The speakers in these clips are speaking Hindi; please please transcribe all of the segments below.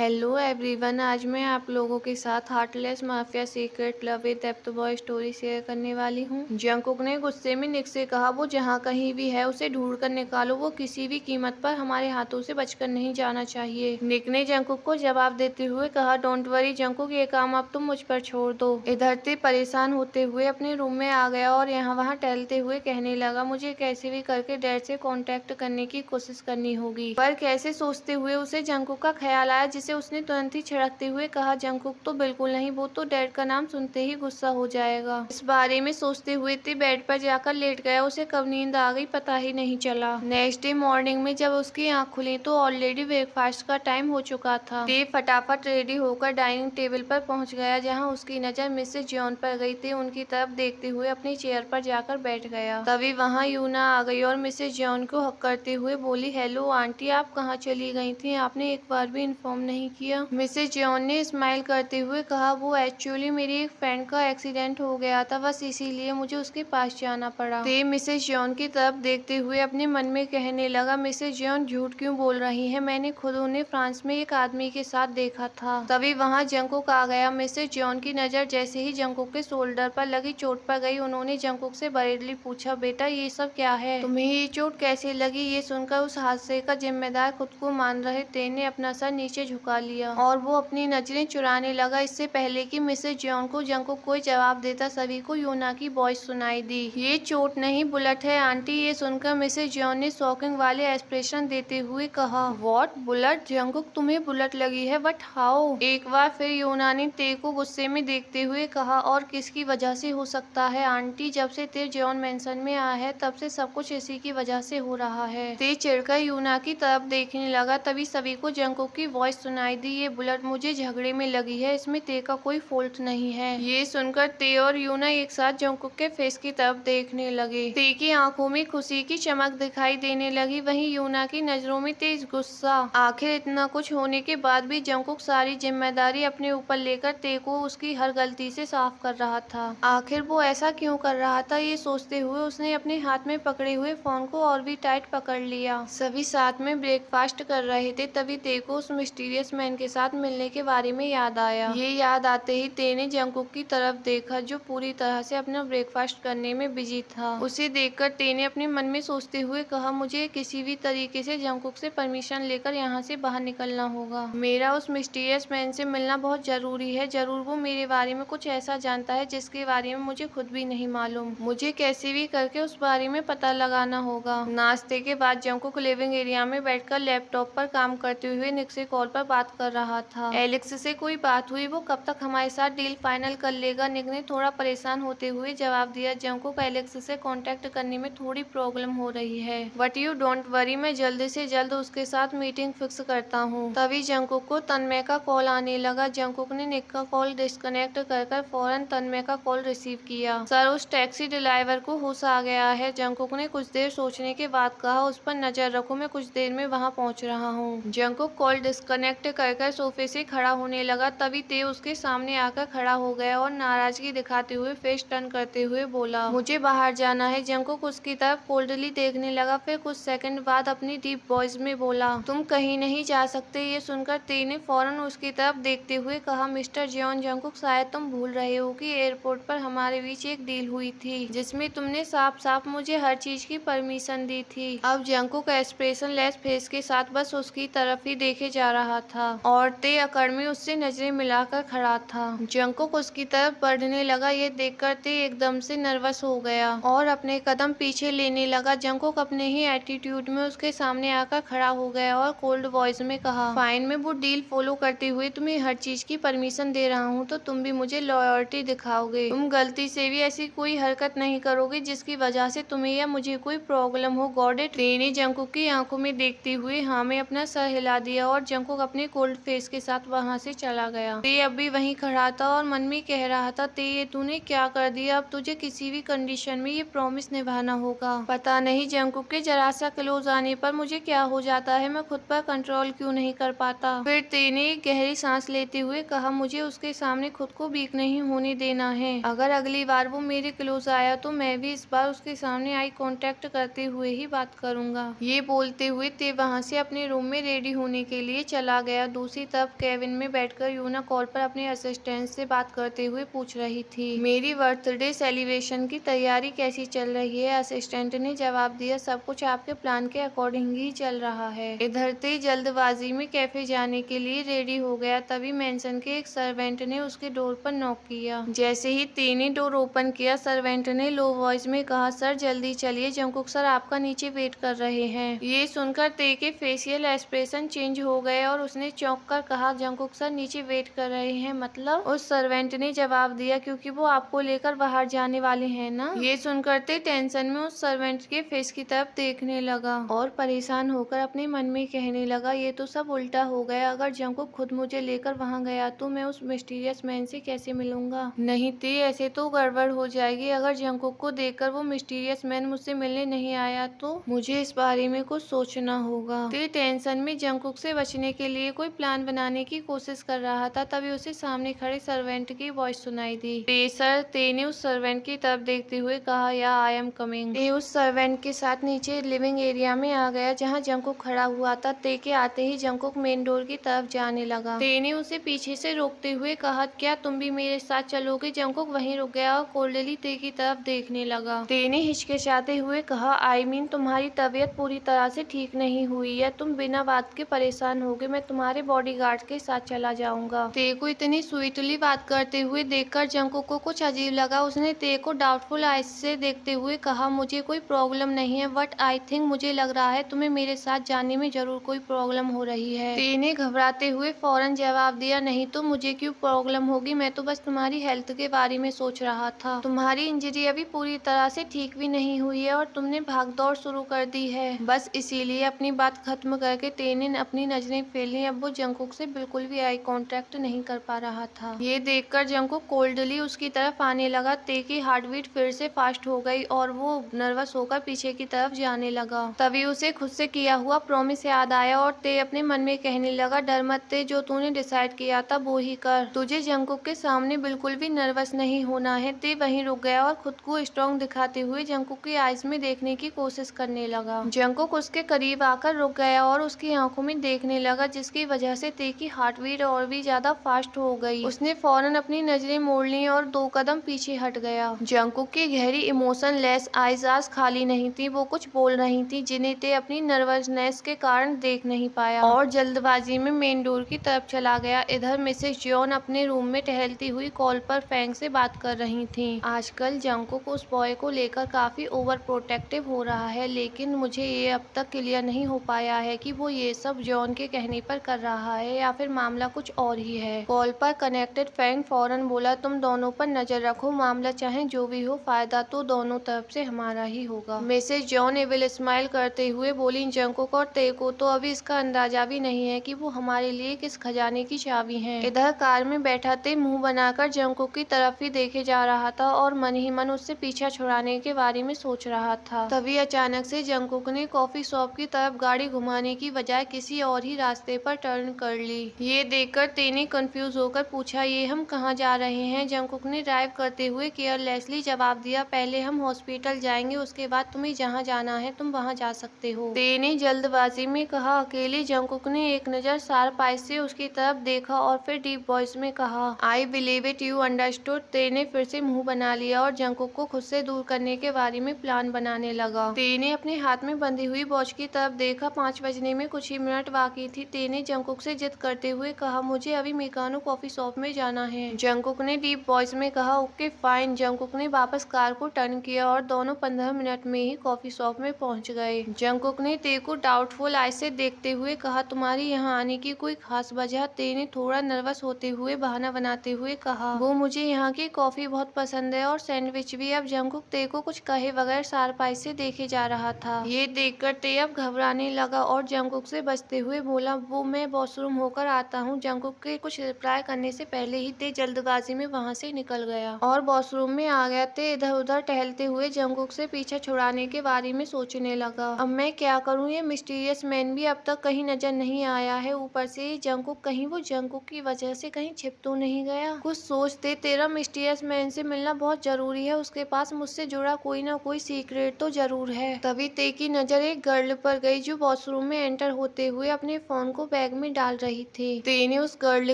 हेलो एवरीवन, आज मैं आप लोगों के साथ heartless mafia secret love with depth boy story share करने वाली हूँ। जंकुक ने गुस्से में निक से कहा, वो जहाँ कहीं भी है उसे ढूंढ कर निकालो, वो किसी भी कीमत पर हमारे हाथों से बचकर नहीं जाना चाहिए। निक ने जंकुक को जवाब देते हुए कहा, डोंट वरी जंकुक, ये काम अब तुम मुझ पर छोड़ दो। इधर ते परेशान होते हुए अपने रूम में आ गया और यहाँ वहाँ टहलते हुए कहने लगा, मुझे कैसे भी करके डैड से कॉन्टेक्ट करने की कोशिश करनी होगी। पर कैसे सोचते हुए उसे जंकुक का ख्याल आया, जिसे उसने तुरंत ही छिड़कते हुए कहा, जंकुक तो बिल्कुल नहीं, वो तो डैड का नाम सुनते ही गुस्सा हो जाएगा। इस बारे में सोचते हुए ते बेड पर जाकर लेट गया। उसे कब नींद आ गई पता ही नहीं चला। नेक्स्ट डे मॉर्निंग में जब उसकी आंख खुली तो ऑलरेडी ब्रेकफास्ट का टाइम हो चुका था। ते फटाफट रेडी होकर डाइनिंग टेबल पर पहुंच गया, जहां उसकी नजर मिसेस जॉन पर गई थी। उनकी तरफ देखते हुए अपनी चेयर पर जाकर बैठ गया। तभी वहां यूना आ गई और मिसेस जॉन को हक करते हुए बोली, हेलो आंटी, आप कहाँ चली गई थी? आपने एक बार भी इन्फॉर्म नहीं किया। मिसेस जॉन ने स्माइल करते हुए कहा, वो एक्चुअली मेरी एक फ्रेंड का एक्सीडेंट हो गया था, बस इसीलिए मुझे उसके पास जाना पड़ा। ते मिसेस जॉन की तरफ देखते हुए अपने मन में कहने लगा, मिसेस जॉन झूठ क्यों बोल रही है? मैंने खुद उन्हें फ्रांस में एक आदमी के साथ देखा था। तभी वहाँ जंकुक आ गया। मिसेस जॉन की नजर जैसे ही जंकुक के शोल्डर पर लगी चोट पर गई, उन्होंने जंकुक से बरीडली पूछा, बेटा ये सब क्या है? तुम्हें ये चोट कैसे लगी? ये सुनकर उस हादसे का जिम्मेदार खुद को मान रहे ते ने अपना सर नीचे झुका लिया और वो अपनी नजरें चुराने लगा। इससे पहले कि मिसेस जॉन को जंकुक कोई जवाब देता, सभी को यूना की वॉइस सुनाई दी, ये चोट नहीं बुलेट है आंटी। ये सुनकर मिसेस जॉन ने शॉकिंग वाले एक्सप्रेशन देते हुए कहा, व्हाट बुलेट? जंकुक तुम्हें बुलेट लगी है? But how? एक बार फिर यूना ने ते को गुस्से में देखते हुए कहा, और किसकी वजह से हो सकता है आंटी? जब से ते जॉन मेंशन में आया है तब से सब कुछ इसी की वजह से हो रहा है। ते चिढ़कर यूना की तरफ देखने लगा। तभी सभी को जंकुक की वॉइस सुनाई दी, ये बुलेट मुझे झगड़े में लगी है, इसमें ते का कोई फॉल्ट नहीं है। ये सुनकर ते और यूना एक साथ जंकुक के फेस की तरफ देखने लगे। ते की आंखों में खुशी की चमक दिखाई देने लगी, वहीं यूना की नजरों में तेज गुस्सा। आखिर इतना कुछ होने के बाद भी जंकुक सारी जिम्मेदारी अपने ऊपर लेकर ते को उसकी हर गलती से साफ कर रहा था। आखिर वो ऐसा क्यों कर रहा था? ये सोचते हुए उसने अपने हाथ में पकड़े हुए फोन को और भी टाइट पकड़ लिया। सभी साथ में ब्रेकफास्ट कर रहे थे। तभी ते को उस मिस्टीरियस मैन के साथ मिलने के बारे में याद आया। ये याद आते ही ते ने जंकुक की तरफ देखा, जो पूरी तरह से अपना ब्रेकफास्ट करने में बिजी था। उसे देखकर ते ने अपने मन में सोचते हुए कहा, मुझे किसी भी तरीके से जंकुक से परमिशन लेकर यहाँ से बाहर निकलना होगा। मेरा उस मिस्टीरियस मैन से मिलना बहुत जरूरी है। जरूर वो मेरे बारे में कुछ ऐसा जानता है जिसके बारे में मुझे खुद भी नहीं मालूम। मुझे कैसे भी करके उस बारे में पता लगाना होगा। नाश्ते के बाद जंकुक लिविंग एरिया में बैठकर लैपटॉप पर काम करते हुए निक से कॉल पर बात कर रहा था। एलेक्स से कोई बात हुई? वो कब तक हमारे साथ डील फाइनल कर लेगा? निक ने थोड़ा परेशान होते हुए जवाब दिया, जंकुक एलेक्स से कांटेक्ट करने में थोड़ी प्रॉब्लम हो रही है, बट यू डोंट वरी, मैं जल्द से जल्द उसके साथ मीटिंग फिक्स करता हूँ। तभी जंकुक को तन्मय का कॉल आने लगा। जंकुक ने निक का कॉल डिस्कनेक्ट कर फौरन तन्मय का कॉल रिसीव किया। सर, उस टैक्सी ड्राइवर को होश आ गया है। जंकुक ने कुछ देर सोचने के बाद कहा, उस पर नजर रखो, मैं कुछ देर में वहाँ पहुँच रहा हूँ। जंकुक कॉल डिस्कनेक्ट कर सोफे से खड़ा होने लगा। तभी ते उसके सामने आकर खड़ा हो गया और नाराजगी दिखाते हुए फेस टर्न करते हुए बोला, मुझे बाहर जाना है। जंकुक उसकी तरफ कोल्डली देखने लगा, फिर कुछ सेकंड बाद अपनी डीप वॉइस में बोला, तुम कहीं नहीं जा सकते। ये सुनकर ते ने फौरन उसकी तरफ देखते हुए कहा, मिस्टर जॉन जंकुक, शायद तुम भूल रहे हो कि एयरपोर्ट पर हमारे बीच एक डील हुई थी, जिसमें तुमने साफ साफ मुझे हर चीज की परमिशन दी थी। अब जंकुक एक्सप्रेशन लेस फेस के साथ बस उसकी तरफ ही देखे जा रहा था और ते अकड़ में उससे नजरें मिलाकर खड़ा था। जंकुक उसकी तरफ बढ़ने लगा। ये देखकर ते एकदम से नर्वस हो गया और अपने कदम पीछे लेने लगा। जंकुक अपने ही एटीट्यूड में उसके सामने आकर खड़ा हो गया और कोल्ड वॉइस में कहा, फाइन, मैं वो डील फॉलो करते हुए तुम्हें हर चीज की परमिशन दे रहा हूँ, तो तुम भी मुझे लॉयल्टी दिखाओगे। तुम गलती से भी ऐसी कोई हरकत नहीं करोगे जिसकी वजह से तुम्हें या मुझे कोई प्रॉब्लम हो। Got it? ते ने जंकुक की आंखों में देखते हुए हाँ में अपना सर हिला दिया और जंकुक अपने कोल्ड फेस के साथ वहाँ से चला गया। ते अब भी वहीं खड़ा था और मन में कह रहा था, ते ये तूने क्या कर दिया? अब तुझे किसी भी कंडीशन में ये प्रॉमिस निभाना होगा। पता नहीं जंकुक के जरा सा क्लोज आने पर मुझे क्या हो जाता है, मैं खुद पर कंट्रोल क्यों नहीं कर पाता। फिर ते ने एक गहरी सांस लेते हुए कहा, मुझे उसके सामने खुद को वीक नहीं होने देना है। अगर अगली बार वो मेरे क्लोज आया तो मैं भी इस बार उसके सामने आई कांटेक्ट करते हुए ही बात करूंगा। ये बोलते हुए ते वहाँ से अपने रूम में रेडी होने के लिए चला गया। दूसरी तरफ केविन में बैठकर यूना कॉल पर अपने असिस्टेंट से बात करते हुए पूछ रही थी, मेरी बर्थडे सेलिब्रेशन की तैयारी कैसी चल रही है? असिस्टेंट ने जवाब दिया, सब कुछ आपके प्लान के अकॉर्डिंग ही चल रहा है। इधर ते जल्दबाजी में कैफे जाने के लिए रेडी हो गया। तभी मेंशन के एक सर्वेंट ने उसके डोर पर नॉक किया। जैसे ही ते ने डोर ओपन किया, सर्वेंट ने लो वॉइस में कहा, सर जल्दी चलिए, जंगकुक सर आपका नीचे वेट कर रहे हैं। ये सुनकर ते के फेशियल एक्सप्रेशन चेंज हो गए और उसने चौंक कर कहा, जंगकुक सर नीचे वेट कर रहे हैं मतलब? उस सर्वेंट ने जवाब दिया, क्योंकि वो आपको लेकर बाहर जाने वाले हैं ना। ये सुनकर ते टेंशन में उस सर्वेंट के फेस की तरफ देखने लगा और परेशान होकर अपने मन में कहने लगा, ये तो सब उल्टा हो गया। अगर जंगकुक खुद मुझे लेकर वहाँ गया तो मैं उस मिस्टीरियस मैन से कैसे मिलूंगा? नहीं ते, ऐसे तो गड़बड़ हो जाएगी। अगर जंगकुक को देखकर वो मिस्टीरियस मैन मुझसे मिलने नहीं आया तो मुझे इस बारे में कुछ सोचना होगा। ते टेंशन में जंगकुक से बचने के लिए कोई प्लान बनाने की कोशिश कर रहा था। तभी उसे सामने खड़े सर्वेंट की वॉइस सुनाई दी। ते सर, ते ने उस सर्वेंट की तरफ देखते हुए कहा, या आई एम कमिंग। ते उस सर्वेंट के साथ नीचे लिविंग एरिया में आ गया जहाँ जंगकुक खड़ा हुआ था। ते के आते ही जंगकुक मेन डोर की तरफ जाने लगा। ते ने उसे पीछे से रोकते हुए कहा, क्या तुम भी मेरे साथ चलोगे? जंगकुक वहीं रुक गया और कोल्डली ते की तरफ देखने लगा। ते ने हिचकिचाते हुए कहा, आई मीन तुम्हारी तबीयत पूरी तरह से ठीक नहीं हुई है, तुम बिना बात के परेशान होगे, मैं तुम्हारे बॉडीगार्ड के साथ चला जाऊंगा। ते को इतनी स्वीटली बात करते हुए देखकर जंगकुक को कुछ अजीब लगा। उसने ते को डाउटफुल आइज से देखते हुए कहा, मुझे कोई प्रॉब्लम नहीं है, बट आई थिंक मुझे लग रहा है तुम्हें मेरे साथ जाने में जरूर कोई प्रॉब्लम हो रही है। ते ने घबराते हुए फौरन जवाब दिया, नहीं तो मुझे क्यों प्रॉब्लम होगी, मैं तो बस तुम्हारी हेल्थ के बारे में सोच रहा था। तुम्हारी इंजरी अभी पूरी तरह से ठीक भी नहीं हुई है और तुमने भागदौड़ शुरू कर दी है, बस इसीलिए। अपनी बात खत्म करके ते ने अपनी नजरें फेर ली। अब वो जंगकुक से बिल्कुल भी आई कांटेक्ट नहीं कर पा रहा था। ये देखकर जंगकुक कोल्डली उसकी तरफ आने लगा। ते की हार्ट बीट फिर से फास्ट हो गई और वो नर्वस होकर पीछे की तरफ जाने लगा। तभी उसे खुद से किया हुआ प्रॉमिस याद आया और ते अपने मन में कहने लगा, डर मत ते, जो तूने डिसाइड किया था वो ही कर। तुझे जंगकुक के सामने बिल्कुल भी नर्वस नहीं होना है। ते वहीं रुक गया और खुद को स्ट्रॉन्ग दिखाते हुए जंगकुक की आईज में देखने की कोशिश करने लगा। जंगकुक उसके करीब आकर रुक गया और उसकी आंखों में देखने लगा, जिसकी वजह से ते की हार्ट बीट और भी ज्यादा फास्ट हो गई। उसने फौरन अपनी नजरें मोड़ ली और 2 कदम पीछे हट गया। जंगकुक की गहरी इमोशनलेस आईज आज खाली नहीं थी, वो कुछ बोल रही थी जिन्हें ते अपनी नर्वसनेस के कारण देख नहीं पाया और जल्दबाजी में मेन डोर की तरफ चला गया। इधर मिसेस जॉन अपने रूम में टहलती हुई कॉल पर फैंग से बात कर रही थी। आजकल जंगकुक उस बॉय को लेकर काफी ओवर प्रोटेक्टिव हो रहा है, लेकिन मुझे ये अब तक क्लियर नहीं हो पाया है कि वो ये सब जॉन के कहने पर कर रहा है या फिर मामला कुछ और ही है। कॉल पर कनेक्टेड फैंग फौरन बोला, तुम दोनों पर नजर रखो, मामला चाहे जो भी हो, फायदा तो दोनों तरफ से हमारा ही होगा। मिसेस जॉन एविल स्माइल करते हुए बोली, जंगकुक और ते को तो अभी इसका अंदाजा भी नहीं है कि वो हमारे लिए किस खजाने की चाबी हैं। इधर कार में बैठा ते मुंह बनाकर जंगकुक की तरफ ही देखे जा रहा था और मन ही मन उससे पीछा छुड़ाने के बारे में सोच रहा था। तभी अचानक से जंगकुक ने कॉफी शॉप की तरफ गाड़ी घुमाने की बजाय किसी और ही रास्ते पर टर्न कर ली। ये देखकर ते ने कंफ्यूज होकर पूछा, ये हम कहाँ जा रहे हैं? जंगकुक ने ड्राइव करते हुए केयरलेसली जवाब दिया, पहले हम हॉस्पिटल जाएंगे, उसके बाद तुम्हें जहाँ जाना है तुम वहाँ जा सकते हो। ते ने जल्दबाजी में कहा। अकेले जंगकुक ने एक नजर शार्प आइज से उसकी तरफ देखा और फिर डीप वॉइस में कहा, I believe it, you understood. ते ने फिर से मुंह बना लिया और जंगकुक को खुद से दूर करने के बारे में प्लान बनाने लगा। ते ने अपने हाथ में बंधी हुई वॉच की तरफ देखा। 5 बजने में कुछ ही मिनट बाकी थी। ते ने जंगकुक से जिद करते हुए कहा, मुझे अभी मेकानो कॉफी शॉप में जाना है। जंगकुक ने डीप वॉइस में कहा, ओके फाइन। जंगकुक ने वापस कार को टर्न किया और दोनों 15 मिनट में ही कॉफी शॉप में पहुंच गए। जंगकुक ने ते को डाउटफुल आई से देखते हुए कहा, तुम्हारी यहाँ आने की कोई खास वजह? ते ने थोड़ा नर्वस होते हुए बहाना बनाते हुए कहा, वो मुझे यहाँ की कॉफी बहुत पसंद है और सैंडविच भी। अब जंगकुक ते को कुछ कहे बगैर शार्प आई से देखे जा रहा था। ये देखकर ते अब घबराने लगा और जंगकुक से बचते हुए बोला, वो मैं वॉशरूम होकर आता हूँ। जंगकुक के कुछ रिप्लाई करने से पहले ही ते जल्दबाजी में वहाँ से निकल गया और वॉशरूम में आ गया। ते इधर उधर टहलते हुए जंगकुक से पीछा छुड़ाने के बारे में सोचने लगा, अब मैं क्या करूँ? ये मिस्टीरियस मैन भी अब तक कहीं नजर नहीं आया है, ऊपर से जंगकुक कहीं वो जंगकुक की वजह से कहीं छिप तो नहीं गया। कुछ सोचते, तेरा मिस्टीरियस मैन से मिलना बहुत जरूरी है, उसके पास मुझसे जुड़ा कोई ना कोई सीक्रेट तो जरूर है। तभी ते की नजर एक गर्ल पर गई जो वॉशरूम में एंटर होते हुए अपने फोन को बैग में डाल रही थी। ते ने उस गर्ल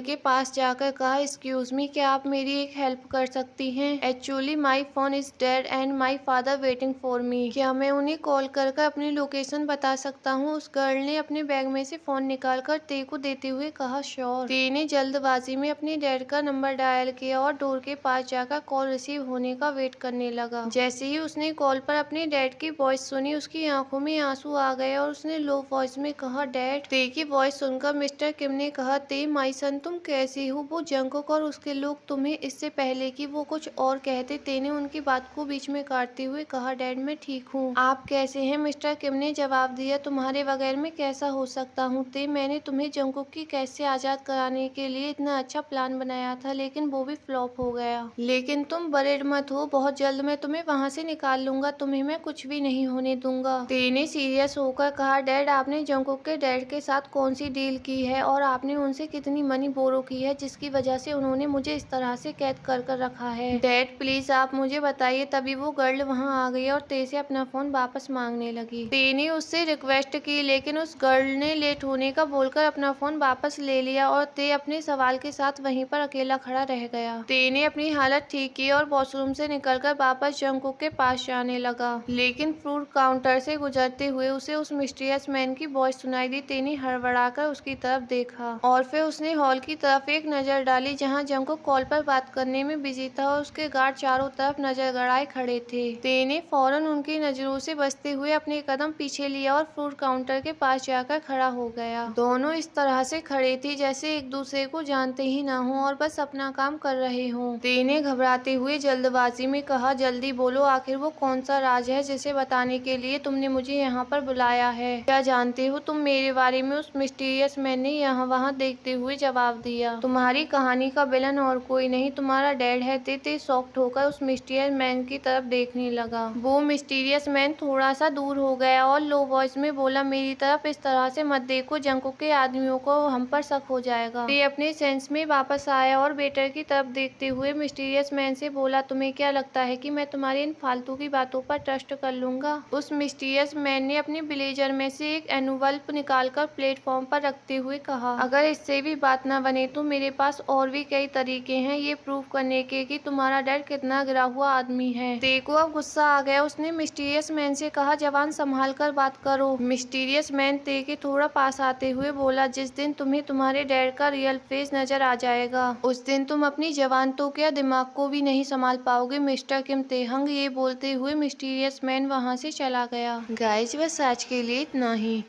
के पास जाकर कहा, एक्सक्यूज मी, क्या आप मेरी एक हेल्प कर सकती हैं? Actually my phone is dead and my father waiting for me. क्या मैं उन्हें कॉल कर अपनी लोकेशन बता सकता हूँ? उस गर्ल ने अपने बैग में से फोन निकालकर ते को देते हुए कहा, श्योर। ते ने जल्दबाजी में अपने डैड का नंबर डायल किया और डोर के पास जाकर कॉल रिसीव होने का वेट करने लगा। जैसे ही उसने कॉल पर अपने डैड की वॉइस सुनी, उसकी आंखों में आंसू आ गए और उसने लो वॉइस में कहा, डैड। ते की वॉइस सुनकर मिस्टर किम ने कहा, ते माई सन, तुम कैसी हो? वो जंकुक और उसके लोग तुम्हें इससे पहले कि वो कुछ और कहते, ते ने उनकी बात को बीच में काटते हुए कहा, डैड मैं ठीक हूँ, आप कैसे हैं? मिस्टर किम ने जवाब दिया, तुम्हारे बगैर मैं कैसा हो सकता हूँ ते, मैंने तुम्हें जंकुक की कैसे आजाद कराने के लिए इतना अच्छा प्लान बनाया था, लेकिन वो भी फ्लॉप हो गया। लेकिन तुम वरीड मत हो, बहुत जल्द मैं तुम्हें वहाँ से निकाल लूंगा, तुम्हें मैं कुछ भी नहीं होने दूंगा। ते ने सीरियस होकर कहा, डैड आपने जंकुक के डैड के साथ कौन सी डील की है और आपने उनसे कितनी मनी बोरो की है जिसकी वजह से उन्होंने मुझे इस तरह से कैद कर रखा है? डैड प्लीज आप मुझे बताइए। तभी वो गर्ल वहाँ आ गई और ते से अपना फोन वापस मांगने लगी। ते ने उससे रिक्वेस्ट की, लेकिन उस गर्ल ने लेट होने का बोलकर अपना फोन वापस ले लिया और ते अपने सवाल के साथ वहीं पर अकेला खड़ा रह गया। ते ने अपनी हालत ठीक की और वॉशरूम से निकलकर वापस जंकुक के पास जाने लगा, लेकिन फ्रूट काउंटर से गुजरते हुए उसे उस मिस्टीरियस मैन की वॉइस सुनाई दी। ते ने हड़बड़ाकर उसकी तरफ देखा और फिर उसने हॉल की तरफ एक नजर डाली जहाँ जंकुक कॉल पर बात करने में बिजी था और उसके गार्ड चारों तरफ नजर गड़ाए खड़े थे। ते ने फौरन उनकी नजरों से बचते हुए अपने कदम पीछे लिया और फूड काउंटर के पास जाकर खड़ा हो गया। दोनों इस तरह से खड़े थे जैसे एक दूसरे को जानते ही ना हो और बस अपना काम कर रहे हों। ते ने घबराते हुए जल्दबाजी में कहा, जल्दी बोलो, आखिर वो कौन सा राज है जिसे बताने के लिए तुमने मुझे यहाँ पर बुलाया है? क्या जानते हो तुम मेरे बारे में? उस मिस्टीरियस मैन ने यहाँ वहाँ देखते हुए जवाब दिया, तुम्हारी कहानी का विलन और कोई नहीं, तुम्हारा डैड है। ते शॉक्ड होकर उस मिस्टीरियस मैन की तरफ देखने लगा। वो मिस्टीरियस मैन थोड़ा सा दूर हो गया और लो वॉइस में बोला, मेरी तरफ इस तरह से मत देखो, जंकुक के आदमियों को हम पर शक हो जाएगा। ते अपने सेंस में वापस आया और वेटर की तरफ देखते हुए मिस्टीरियस मैन से बोला, तुम्हें क्या लगता है कि मैं तुम्हारी इन फालतू की बातों पर ट्रस्ट कर लूंगा? उस मिस्टीरियस मैन ने अपने ब्लेजर में से एक एनवलप निकालकर प्लेटफॉर्म पर रखते हुए कहा, अगर इससे भी बात न बने तो मेरे पास और भी कई तरीके हैं ये प्रूव करने के कि तुम्हारा डैड कितना गिरा हुआ आदमी है। ते को अब गुस्सा आ गया। उसने मिस्टीरियस मैन से कहा, जवान संभाल कर बात करो। मिस्टीरियस मैन ते के थोड़ा पास आते हुए बोला, जिस दिन तुम्हें तुम्हारे डैड का रियल फेस नजर आ जाएगा उस दिन तुम अपनी जवान तो क्या दिमाग को भी नहीं संभाल पाओगे मिस्टर किम तेहंग। ये बोलते हुए मिस्टीरियस मैन वहाँ से चला गया। गाइस बस आज के लिए इतना ही।